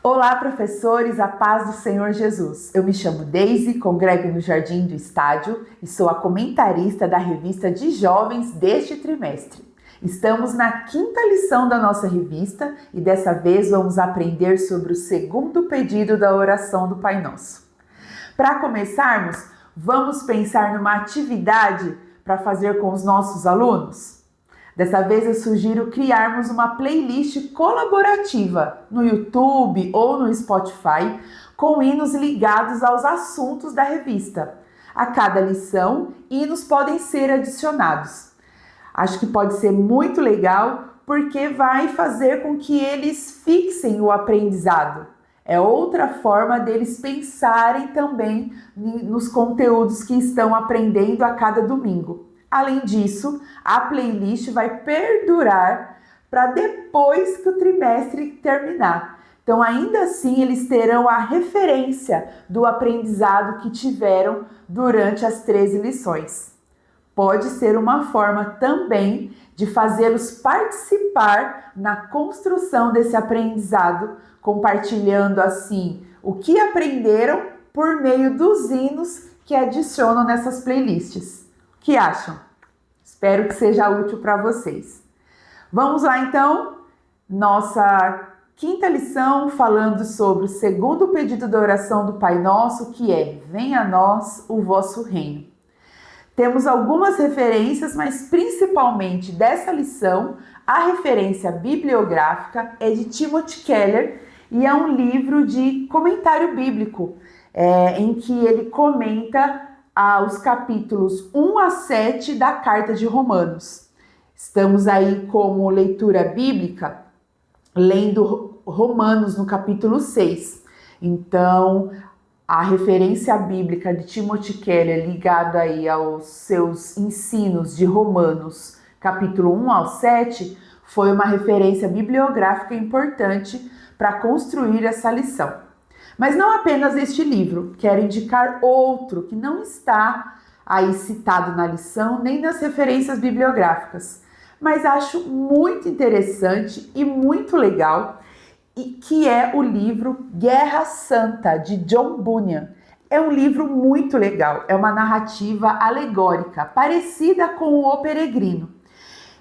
Olá, professores, a paz do Senhor Jesus. Eu me chamo Deise, congrego no Jardim do Estádio e sou a comentarista da revista de jovens deste trimestre. Estamos na quinta lição da nossa revista e dessa vez vamos aprender sobre o segundo pedido da oração do Pai Nosso. Para começarmos, vamos pensar numa atividade para fazer com os nossos alunos? Dessa vez eu sugiro criarmos uma playlist colaborativa no YouTube ou no Spotify com hinos ligados aos assuntos da revista. A cada lição, hinos podem ser adicionados. Acho que pode ser muito legal porque vai fazer com que eles fixem o aprendizado. É outra forma deles pensarem também nos conteúdos que estão aprendendo a cada domingo. Além disso, a playlist vai perdurar para depois que o trimestre terminar. Então, ainda assim, eles terão a referência do aprendizado que tiveram durante as 13 lições. Pode ser uma forma também de fazê-los participar na construção desse aprendizado, compartilhando assim o que aprenderam por meio dos hinos que adicionam nessas playlists. O que acham? Espero que seja útil para vocês. Vamos lá então, nossa quinta lição falando sobre o segundo pedido da oração do Pai Nosso, que é: venha a nós o vosso reino. Temos algumas referências, mas principalmente dessa lição, a referência bibliográfica é de Timothy Keller e é um livro de comentário bíblico, em que ele comenta os capítulos 1 a 7 da Carta de Romanos. Estamos aí como leitura bíblica, lendo Romanos no capítulo 6. Então, a referência bíblica de Timothy Keller ligada aí aos seus ensinos de Romanos, capítulo 1 ao 7, foi uma referência bibliográfica importante para construir essa lição. Mas não apenas este livro, quero indicar outro que não está aí citado na lição, nem nas referências bibliográficas, mas acho muito interessante e muito legal, e que é o livro Guerra Santa, de John Bunyan. É um livro muito legal, é uma narrativa alegórica, parecida com O Peregrino.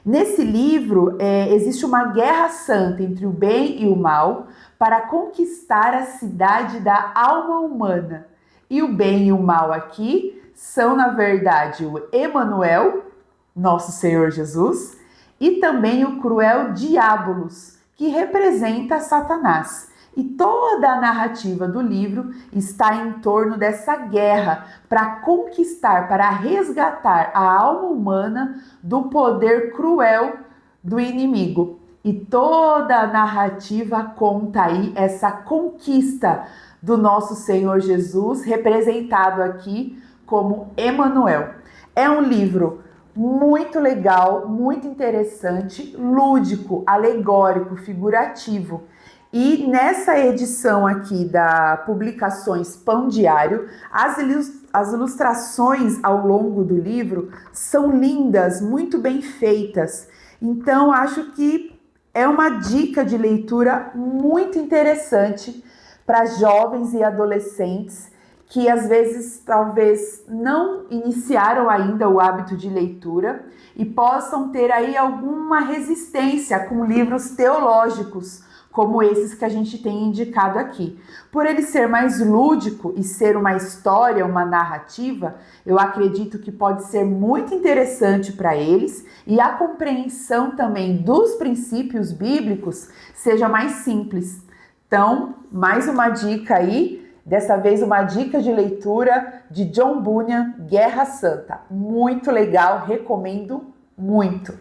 Nesse livro, existe uma guerra santa entre o bem e o mal para conquistar a cidade da alma humana. E o bem e o mal aqui são, na verdade, o Emanuel, nosso Senhor Jesus, e também o cruel Diabolos, que representa Satanás. E toda a narrativa do livro está em torno dessa guerra para conquistar, para resgatar a alma humana do poder cruel do inimigo. E toda a narrativa conta aí essa conquista do nosso Senhor Jesus, representado aqui como Emanuel. É um livro muito legal, muito interessante, lúdico, alegórico, figurativo. E nessa edição aqui da Publicações Pão Diário, as ilustrações ao longo do livro são lindas, muito bem feitas. Então, acho que é uma dica de leitura muito interessante para jovens e adolescentes que às vezes talvez não iniciaram ainda o hábito de leitura e possam ter aí alguma resistência com livros teológicos, como esses que a gente tem indicado aqui. Por ele ser mais lúdico e ser uma história, uma narrativa, eu acredito que pode ser muito interessante para eles e a compreensão também dos princípios bíblicos seja mais simples. Então, mais uma dica aí, dessa vez uma dica de leitura de John Bunyan, Guerra Santa. Muito legal, recomendo muito.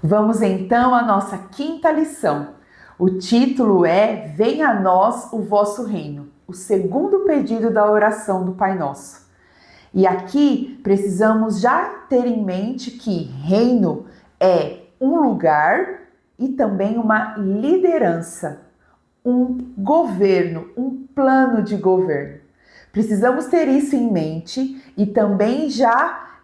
Vamos então à nossa quinta lição. O título é Venha a nós o vosso reino, o segundo pedido da oração do Pai Nosso. E aqui precisamos já ter em mente que reino é um lugar e também uma liderança, um governo, um plano de governo. Precisamos ter isso em mente e também já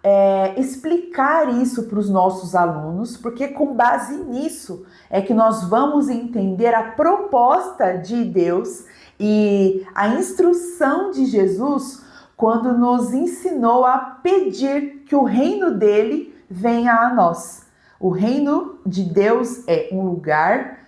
explicar isso para os nossos alunos, porque com base nisso é que nós vamos entender a proposta de Deus e a instrução de Jesus quando nos ensinou a pedir que o reino dele venha a nós. O reino de Deus é um lugar,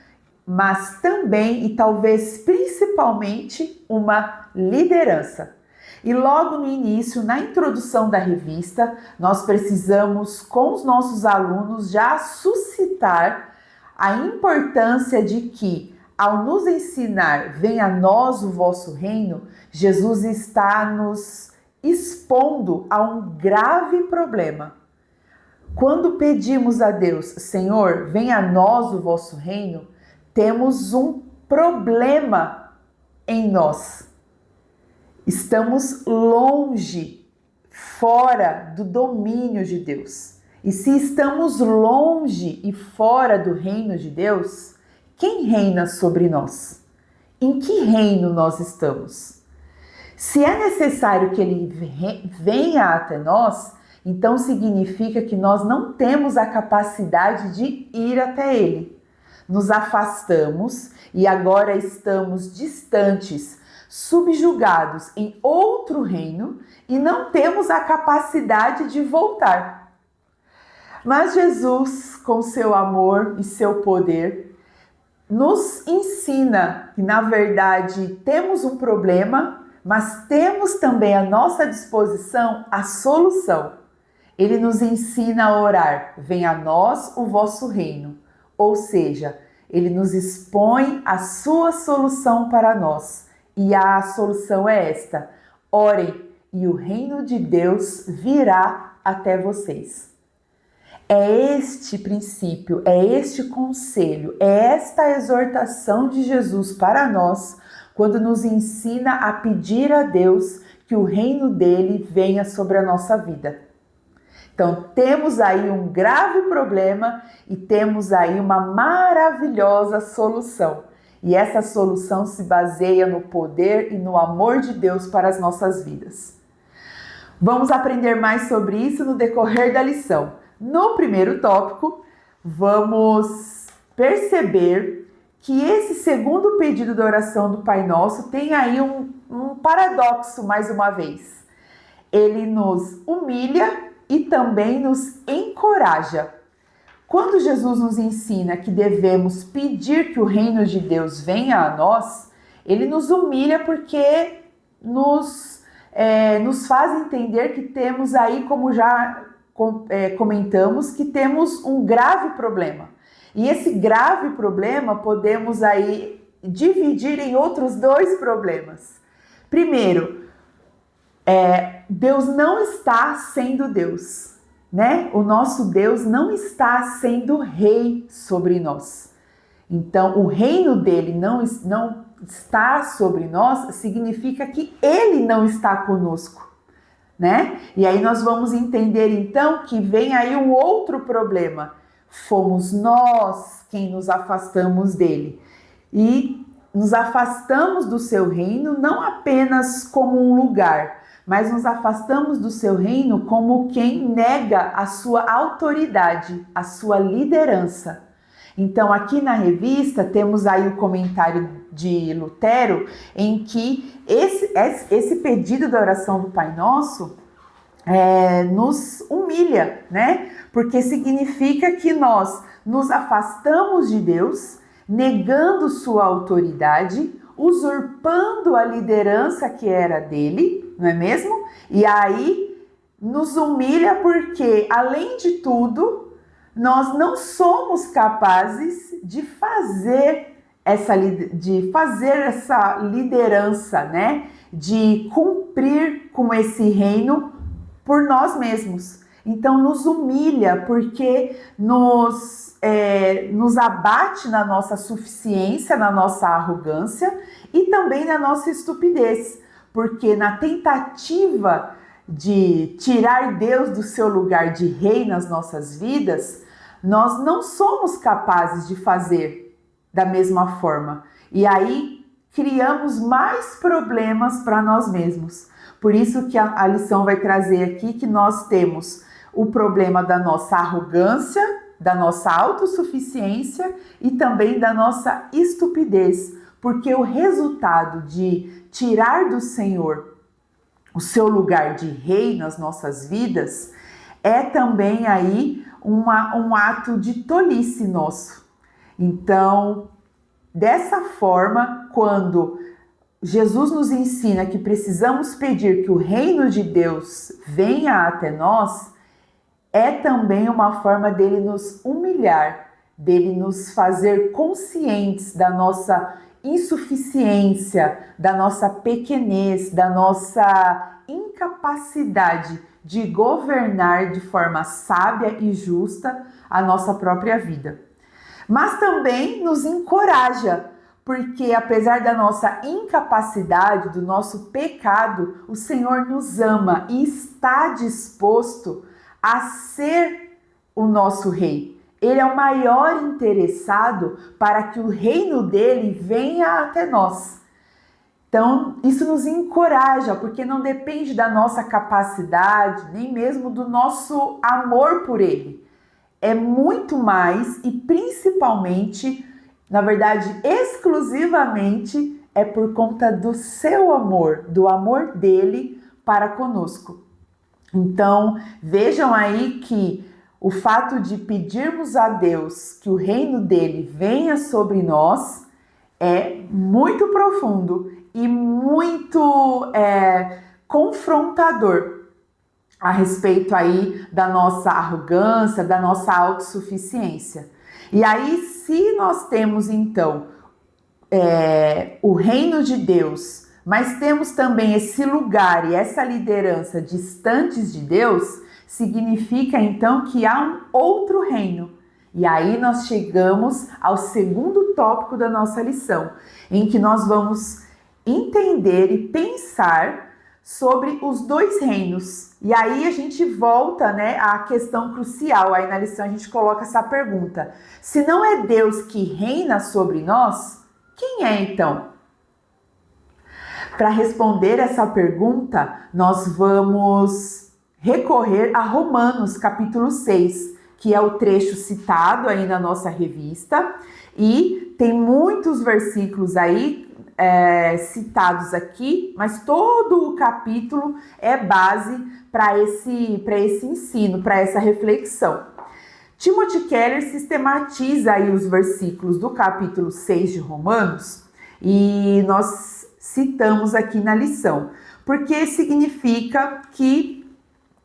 mas também e talvez principalmente uma liderança. E logo no início, na introdução da revista, nós precisamos, com os nossos alunos, já suscitar a importância de que, ao nos ensinar, venha a nós o vosso reino, Jesus está nos expondo a um grave problema. Quando pedimos a Deus, Senhor, venha a nós o vosso reino, temos um problema em nós. Estamos longe, fora do domínio de Deus. E se estamos longe e fora do reino de Deus, quem reina sobre nós? Em que reino nós estamos? Se é necessário que ele venha até nós, então significa que nós não temos a capacidade de ir até ele. Nos afastamos e agora estamos distantes, subjugados em outro reino e não temos a capacidade de voltar. Mas Jesus, com seu amor e seu poder, nos ensina que, na verdade, temos um problema, mas temos também à nossa disposição a solução. Ele nos ensina a orar, venha a nós o vosso reino. Ou seja, ele nos expõe a sua solução para nós. E a solução é esta: orem e o reino de Deus virá até vocês. É este princípio, é este conselho, é esta exortação de Jesus para nós, quando nos ensina a pedir a Deus que o reino dele venha sobre a nossa vida. Então, temos aí um grave problema e temos aí uma maravilhosa solução. E essa solução se baseia no poder e no amor de Deus para as nossas vidas. Vamos aprender mais sobre isso no decorrer da lição. No primeiro tópico, vamos perceber que esse segundo pedido da oração do Pai Nosso tem aí um paradoxo mais uma vez. Ele nos humilha e também nos encoraja. Quando Jesus nos ensina que devemos pedir que o reino de Deus venha a nós, ele nos humilha porque nos faz entender que temos aí, como já comentamos, que temos um grave problema. E esse grave problema podemos aí dividir em outros dois problemas. Primeiro, Deus não está sendo Deus, né? O nosso Deus não está sendo rei sobre nós. Então, o reino dele não está sobre nós significa que ele não está conosco, né? E aí nós vamos entender então que vem aí um outro problema. Fomos nós quem nos afastamos dele. E nos afastamos do seu reino não apenas como um lugar, mas nos afastamos do seu reino como quem nega a sua autoridade, a sua liderança. Então, aqui na revista, temos aí o comentário de Lutero, em que esse pedido da oração do Pai Nosso nos humilha, né? Porque significa que nós nos afastamos de Deus, negando sua autoridade, usurpando a liderança que era dele, não é mesmo? E aí nos humilha porque, além de tudo, nós não somos capazes de fazer essa liderança, né? De cumprir com esse reino por nós mesmos. Então nos humilha porque nos abate na nossa suficiência, na nossa arrogância e também na nossa estupidez, porque na tentativa de tirar Deus do seu lugar de rei nas nossas vidas, nós não somos capazes de fazer da mesma forma. E aí criamos mais problemas para nós mesmos, Por isso que a lição vai trazer aqui que nós temos o problema da nossa arrogância, da nossa autossuficiência e também da nossa estupidez, porque o resultado de tirar do Senhor o seu lugar de rei nas nossas vidas é também aí um ato de tolice nosso. Então, dessa forma, quando Jesus nos ensina que precisamos pedir que o reino de Deus venha até nós, é também uma forma dele nos humilhar, dele nos fazer conscientes da nossa insuficiência, da nossa pequenez, da nossa incapacidade de governar de forma sábia e justa a nossa própria vida. Mas também nos encoraja, porque apesar da nossa incapacidade, do nosso pecado, o Senhor nos ama e está disposto a ser o nosso rei. Ele é o maior interessado para que o reino dele venha até nós. Então, isso nos encoraja, porque não depende da nossa capacidade, nem mesmo do nosso amor por ele. É muito mais e principalmente, na verdade, exclusivamente, é por conta do seu amor, do amor dele para conosco. Então, vejam aí que o fato de pedirmos a Deus que o reino dele venha sobre nós é muito profundo e muito confrontador a respeito aí da nossa arrogância, da nossa autossuficiência. E aí, se nós temos então o reino de Deus, mas temos também esse lugar e essa liderança distantes de Deus, significa então que há um outro reino. E aí nós chegamos ao segundo tópico da nossa lição, em que nós vamos entender e pensar sobre os dois reinos. E aí a gente volta, à questão crucial. Aí na lição a gente coloca essa pergunta: se não é Deus que reina sobre nós, quem é então? Para responder essa pergunta, nós vamos recorrer a Romanos capítulo 6, que é o trecho citado aí na nossa revista, e tem muitos versículos aí citados aqui, mas todo o capítulo é base para esse ensino, para essa reflexão. Timothy Keller sistematiza aí os versículos do capítulo 6 de Romanos e nós citamos aqui na lição, porque significa que,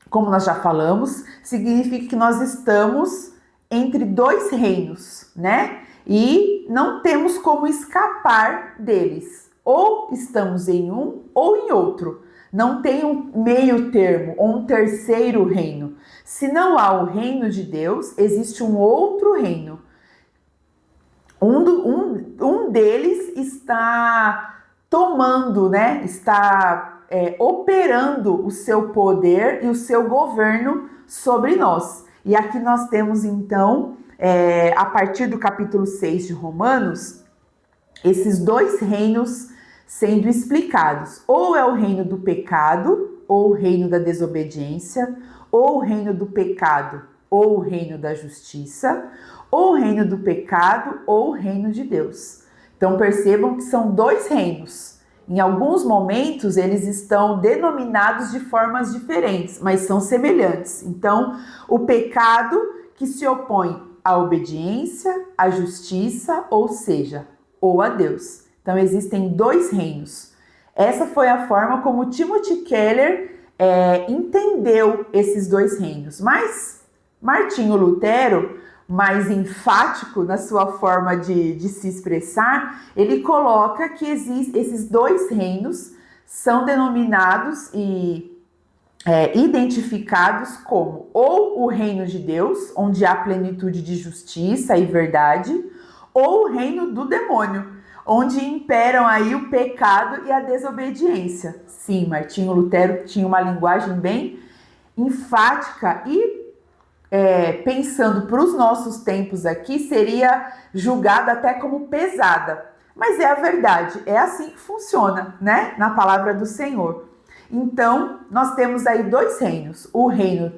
como nós já falamos, significa que nós estamos entre dois reinos, E não temos como escapar deles. Ou estamos em um ou em outro. Não tem um meio termo ou um terceiro reino. Se não há o reino de Deus, existe um outro reino. Um deles está tomando, está operando o seu poder e o seu governo sobre nós. E aqui nós temos então, a partir do capítulo 6 de Romanos, esses dois reinos sendo explicados. Ou é o reino do pecado, ou o reino da desobediência, ou o reino do pecado, ou o reino da justiça, ou o reino do pecado, ou o reino de Deus. Então percebam que são dois reinos. Em alguns momentos eles estão denominados de formas diferentes, mas são semelhantes. Então, o pecado que se opõe à obediência, à justiça, ou seja, ou a Deus. Então, existem dois reinos. Essa foi a forma como Timothy Keller entendeu esses dois reinos. Mas Martinho Lutero, mais enfático na sua forma de se expressar, ele coloca que esses dois reinos são denominados e identificados como ou o reino de Deus, onde há plenitude de justiça e verdade, ou o reino do demônio, onde imperam aí o pecado e a desobediência. Sim, Martinho Lutero tinha uma linguagem bem enfática e pensando para os nossos tempos aqui, seria julgada até como pesada. Mas é a verdade, é assim que funciona, na palavra do Senhor. Então, nós temos aí dois reinos, o reino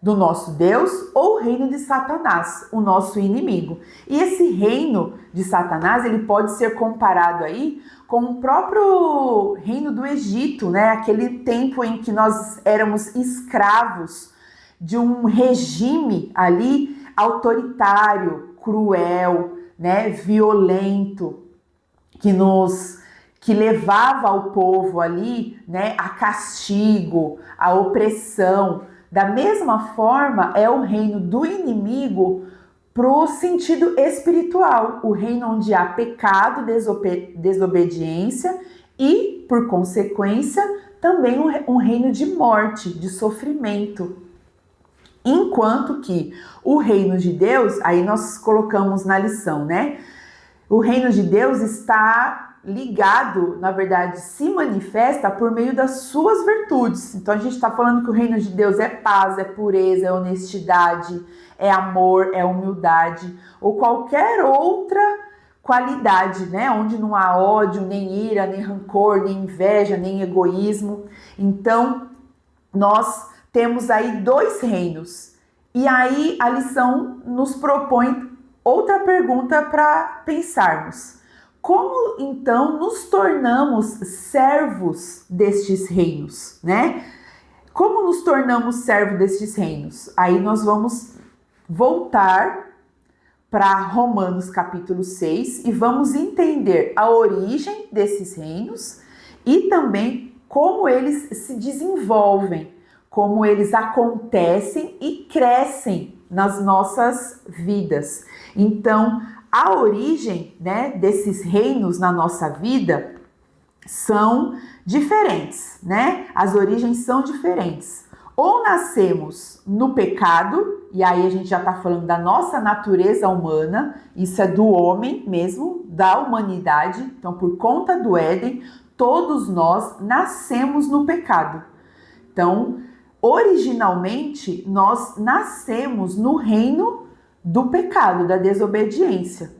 do nosso Deus ou o reino de Satanás, o nosso inimigo. E esse reino de Satanás, ele pode ser comparado aí com o próprio reino do Egito, né? Aquele tempo em que nós éramos escravos de um regime ali autoritário, cruel, né? Violento, que levava o povo ali, né, a castigo, a opressão. Da mesma forma, é o reino do inimigo pro sentido espiritual, o reino onde há pecado, desobediência e, por consequência, também um reino de morte, de sofrimento. Enquanto que o reino de Deus, aí nós colocamos na lição, né? O reino de Deus está ligado, na verdade, se manifesta por meio das suas virtudes. Então a gente está falando que o reino de Deus é paz, é pureza, é honestidade, é amor, é humildade, ou qualquer outra qualidade, né? Onde não há ódio, nem ira, nem rancor, nem inveja, nem egoísmo. Então nós temos aí dois reinos. E aí a lição nos propõe outra pergunta para pensarmos. Como então nos tornamos servos destes reinos, né? Como nos tornamos servos destes reinos? Aí nós vamos voltar para Romanos capítulo 6 e vamos entender a origem desses reinos e também como eles se desenvolvem, como eles acontecem e crescem nas nossas vidas. Então, a origem, né, desses reinos na nossa vida são diferentes, né? As origens são diferentes. Ou nascemos no pecado, e aí a gente já está falando da nossa natureza humana, isso é do homem mesmo, da humanidade. Então, por conta do Éden, todos nós nascemos no pecado. Então, originalmente, nós nascemos no reino do pecado, da desobediência.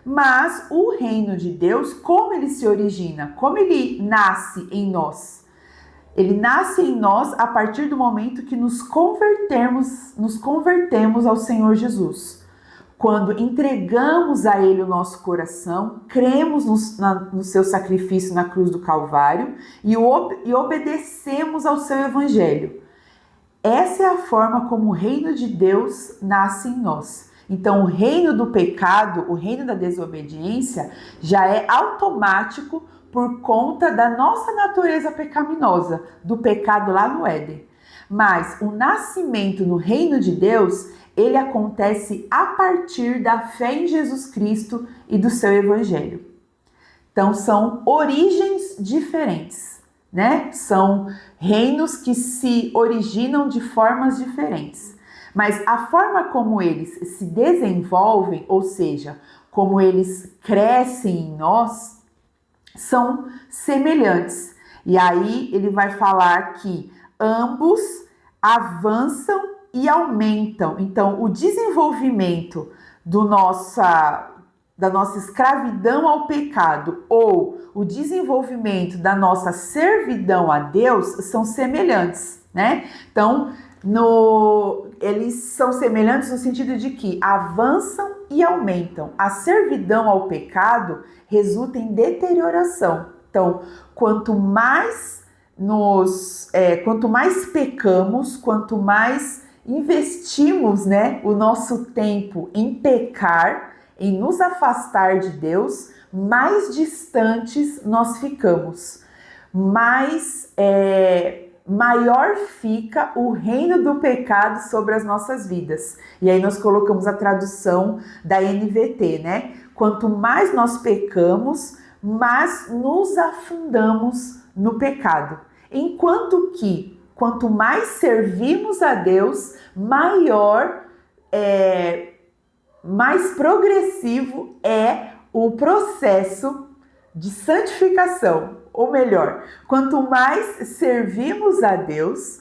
Mas o reino de Deus, como ele se origina? Como ele nasce em nós? Ele nasce em nós a partir do momento que nos convertemos ao Senhor Jesus. Quando entregamos a Ele o nosso coração, cremos no seu sacrifício na cruz do Calvário e obedecemos ao seu Evangelho. Essa é a forma como o reino de Deus nasce em nós. Então, o reino do pecado, o reino da desobediência, já é automático por conta da nossa natureza pecaminosa, do pecado lá no Éden. Mas o nascimento no reino de Deus, ele acontece a partir da fé em Jesus Cristo e do seu Evangelho. Então, são origens diferentes, né? São reinos que se originam de formas diferentes. Mas a forma como eles se desenvolvem, ou seja, como eles crescem em nós, são semelhantes. E aí ele vai falar que ambos avançam e aumentam. Então, o desenvolvimento da nossa escravidão ao pecado ou o desenvolvimento da nossa servidão a Deus são semelhantes, né? Então, eles são semelhantes no sentido de que avançam e aumentam. A servidão ao pecado resulta em deterioração. Então, quanto mais pecamos, quanto mais investimos, né, o nosso tempo em pecar, em nos afastar de Deus, mais distantes nós ficamos, maior fica o reino do pecado sobre as nossas vidas. E aí nós colocamos a tradução da NVT, né? Quanto mais nós pecamos, mais nos afundamos no pecado. Enquanto que, quanto mais servimos a Deus, mais progressivo é o processo de santificação. Ou melhor, quanto mais servimos a Deus,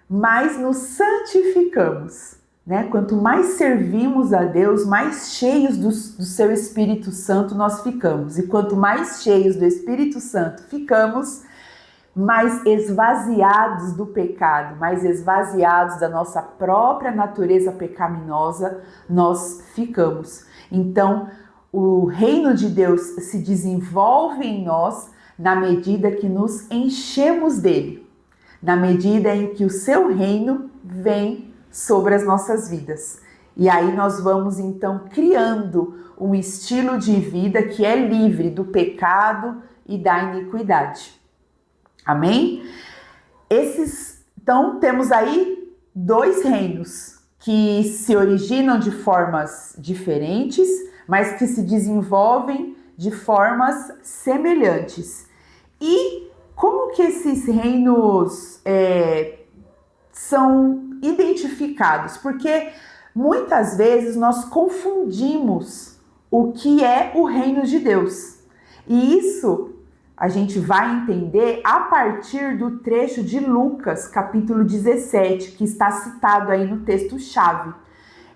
mais nos santificamos, né? Quanto mais servimos a Deus, mais cheios do seu Espírito Santo nós ficamos. E quanto mais cheios do Espírito Santo ficamos, mais esvaziados do pecado, mais esvaziados da nossa própria natureza pecaminosa, nós ficamos. Então, o reino de Deus se desenvolve em nós na medida que nos enchemos dele, na medida em que o seu reino vem sobre as nossas vidas. E aí nós vamos então criando um estilo de vida que é livre do pecado e da iniquidade. Amém? Então temos aí dois reinos que se originam de formas diferentes, mas que se desenvolvem de formas semelhantes. E como que esses reinos são identificados? Porque muitas vezes nós confundimos o que é o reino de Deus. E isso a gente vai entender a partir do trecho de Lucas, capítulo 17, que está citado aí no texto-chave.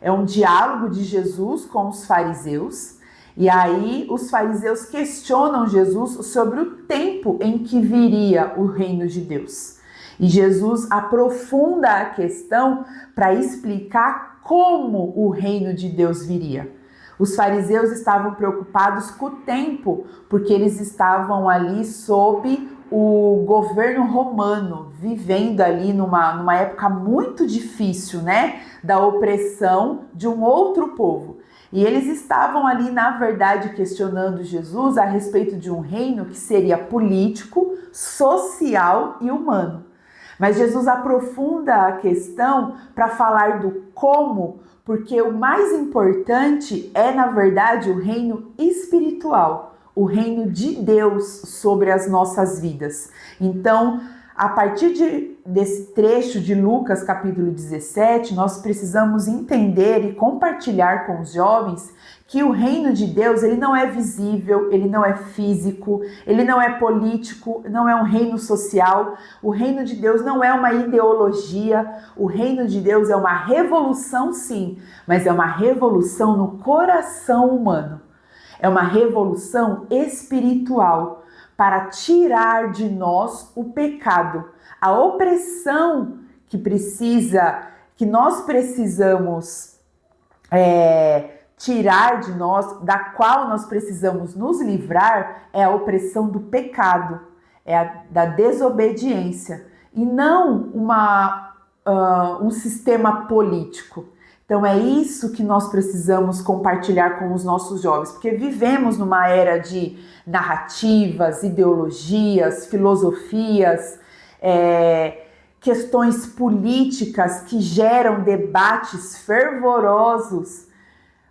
É um diálogo de Jesus com os fariseus, e aí os fariseus questionam Jesus sobre o tempo em que viria o reino de Deus. E Jesus aprofunda a questão para explicar como o reino de Deus viria. Os fariseus estavam preocupados com o tempo, porque eles estavam ali sob o governo romano, vivendo ali numa época muito difícil, né? Da opressão de um outro povo. E eles estavam ali, na verdade, questionando Jesus a respeito de um reino que seria político, social e humano. Mas Jesus aprofunda a questão para falar do como, porque o mais importante é, na verdade, o reino espiritual, o reino de Deus sobre as nossas vidas. Então, a partir desse trecho de Lucas, capítulo 17, nós precisamos entender e compartilhar com os jovens que o reino de Deus, ele não é visível, ele não é físico, ele não é político, não é um reino social. O reino de Deus não é uma ideologia, o reino de Deus é uma revolução, sim, mas é uma revolução no coração humano. É uma revolução espiritual para tirar de nós o pecado, a opressão que nós precisamos tirar de nós, da qual nós precisamos nos livrar, é a opressão do pecado, da desobediência, e não um sistema político. Então é isso que nós precisamos compartilhar com os nossos jovens, porque vivemos numa era de narrativas, ideologias, filosofias, questões políticas que geram debates fervorosos,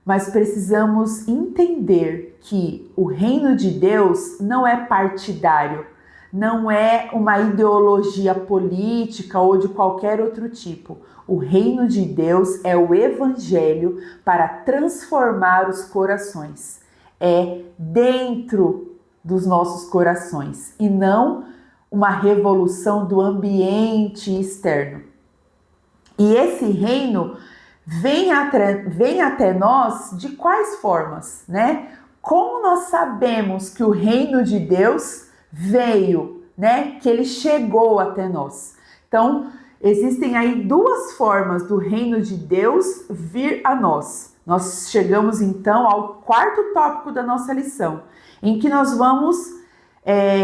mas precisamos entender que o reino de Deus não é partidário, não é uma ideologia política ou de qualquer outro tipo. O reino de Deus é o evangelho para transformar os corações. É dentro dos nossos corações e não uma revolução do ambiente externo. E esse reino vem até nós de quais formas, né? Como nós sabemos que o reino de Deus veio, né? Que ele chegou até nós. Então, existem aí duas formas do reino de Deus vir a nós. Nós chegamos então ao quarto tópico da nossa lição, em que nós vamos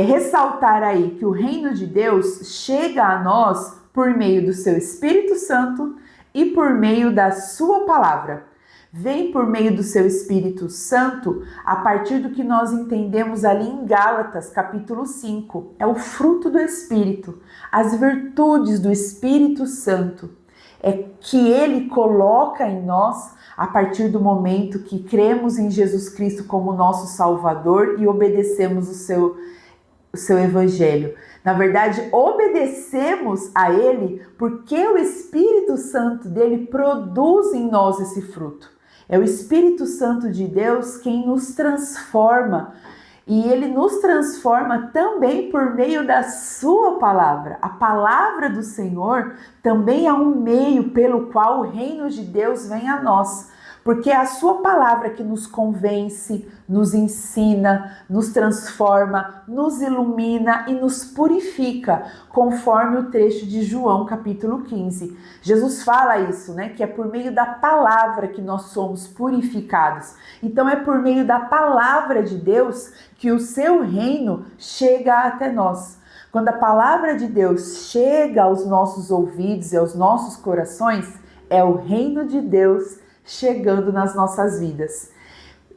ressaltar aí que o reino de Deus chega a nós por meio do seu Espírito Santo e por meio da sua palavra. Vem por meio do seu Espírito Santo a partir do que nós entendemos ali em Gálatas, capítulo 5. É o fruto do Espírito, as virtudes do Espírito Santo. É que ele coloca em nós a partir do momento que cremos em Jesus Cristo como nosso Salvador e obedecemos o seu Evangelho. Na verdade, obedecemos a ele porque o Espírito Santo dele produz em nós esse fruto. É o Espírito Santo de Deus quem nos transforma. E ele nos transforma também por meio da sua palavra. A palavra do Senhor também é um meio pelo qual o reino de Deus vem a nós. porque é a sua palavra que nos convence, nos ensina, nos transforma, nos ilumina e nos purifica, conforme o trecho de João capítulo 15. Jesus fala isso, né? Que é por meio da palavra que nós somos purificados. Então é por meio da palavra de Deus que o seu reino chega até nós. Quando a palavra de Deus chega aos nossos ouvidos e aos nossos corações, é o reino de Deus chegando nas nossas vidas.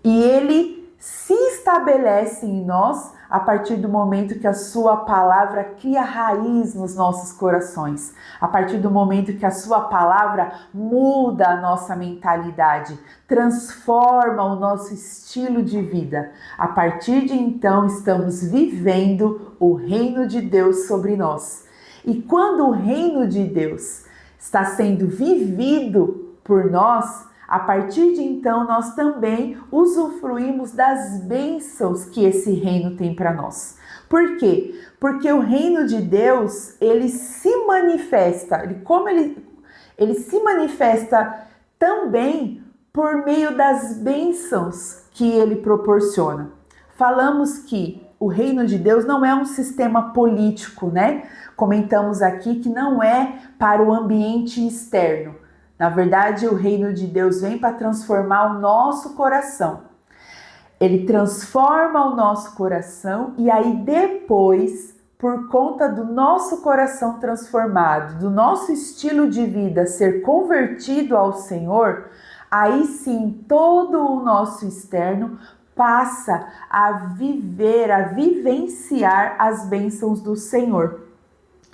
E ele se estabelece em nós a partir do momento que a sua palavra cria raiz nos nossos corações. A partir do momento que a sua palavra muda a nossa mentalidade, transforma o nosso estilo de vida. A partir de então, estamos vivendo o reino de Deus sobre nós. E quando o reino de Deus está sendo vivido por nós, a partir de então nós também usufruímos das bênçãos que esse reino tem para nós. Por quê? Porque o reino de Deus, ele se manifesta, ele se manifesta também por meio das bênçãos que ele proporciona. Falamos que o reino de Deus não é um sistema político, né? Comentamos aqui que não é para o ambiente externo. Na verdade, o reino de Deus vem para transformar o nosso coração. Ele transforma o nosso coração e aí depois, por conta do nosso coração transformado, do nosso estilo de vida ser convertido ao Senhor, aí sim todo o nosso externo passa a viver, a vivenciar as bênçãos do Senhor.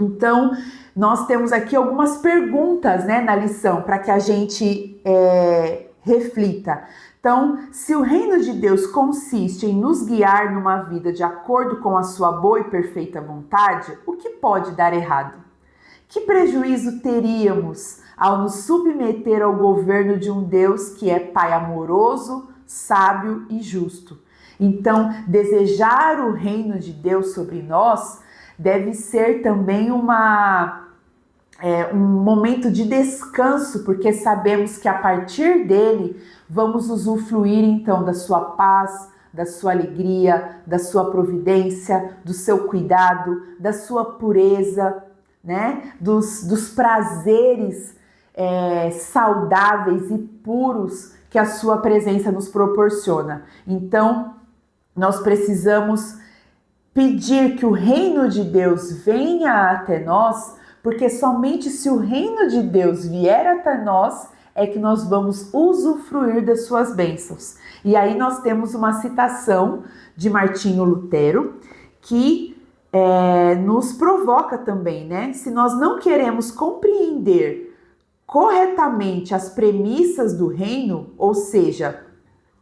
Então, nós temos aqui algumas perguntas, né, na lição para que a gente reflita. Então, se o reino de Deus consiste em nos guiar numa vida de acordo com a sua boa e perfeita vontade, o que pode dar errado? Que prejuízo teríamos ao nos submeter ao governo de um Deus que é Pai amoroso, sábio e justo? Então, desejar o reino de Deus sobre nós deve ser também um momento de descanso, porque sabemos que a partir dele vamos usufruir então da sua paz, da sua alegria, da sua providência, do seu cuidado, da sua pureza, né? Dos prazeres saudáveis e puros que a sua presença nos proporciona. Então, nós precisamos pedir que o reino de Deus venha até nós, porque somente se o reino de Deus vier até nós, é que nós vamos usufruir das suas bênçãos. E aí nós temos uma citação de Martinho Lutero, que nos provoca também, né? Se nós não queremos compreender corretamente as premissas do reino, ou seja,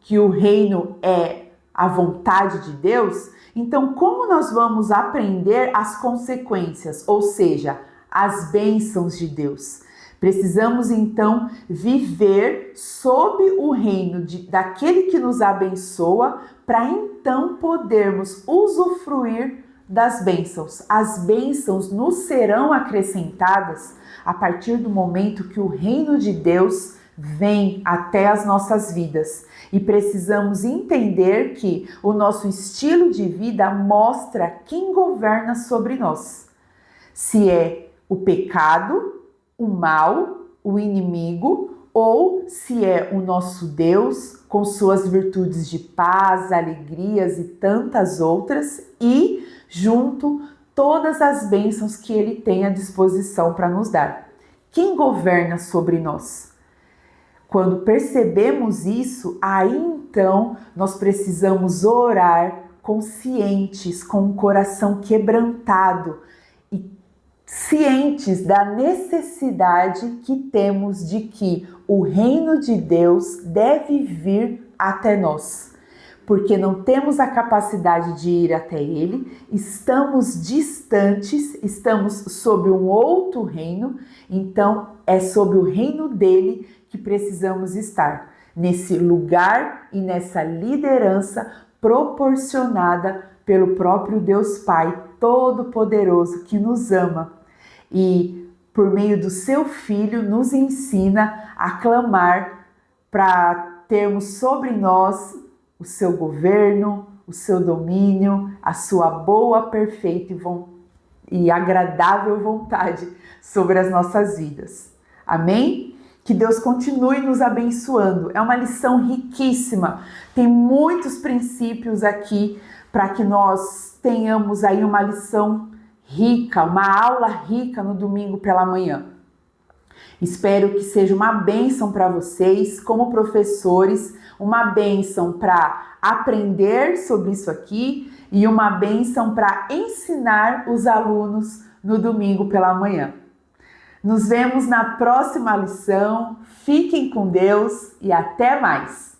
que o reino é a vontade de Deus, então como nós vamos aprender as consequências, ou seja, as bênçãos de Deus? Precisamos então viver sob o reino daquele que nos abençoa, para então podermos usufruir das bênçãos. As bênçãos nos serão acrescentadas a partir do momento que o reino de Deus vem até as nossas vidas. E precisamos entender que o nosso estilo de vida mostra quem governa sobre nós. Se é o pecado, o mal, o inimigo, ou se é o nosso Deus com suas virtudes de paz, alegrias e tantas outras, e junto todas as bênçãos que Ele tem à disposição para nos dar. Quem governa sobre nós? Quando percebemos isso, aí então nós precisamos orar conscientes, com um coração quebrantado e cientes da necessidade que temos de que o reino de Deus deve vir até nós. Porque não temos a capacidade de ir até ele, estamos distantes, estamos sob um outro reino, então é sob o reino dele que precisamos estar, nesse lugar e nessa liderança proporcionada pelo próprio Deus Pai Todo-Poderoso, que nos ama e, por meio do seu Filho, nos ensina a clamar para termos sobre nós o seu governo, o seu domínio, a sua boa, perfeita e agradável vontade sobre as nossas vidas. Amém? Que Deus continue nos abençoando. É uma lição riquíssima. Tem muitos princípios aqui para que nós tenhamos aí uma lição rica, uma aula rica no domingo pela manhã. Espero que seja uma bênção para vocês, como professores, uma bênção para aprender sobre isso aqui e uma bênção para ensinar os alunos no domingo pela manhã. Nos vemos na próxima lição. Fiquem com Deus e até mais!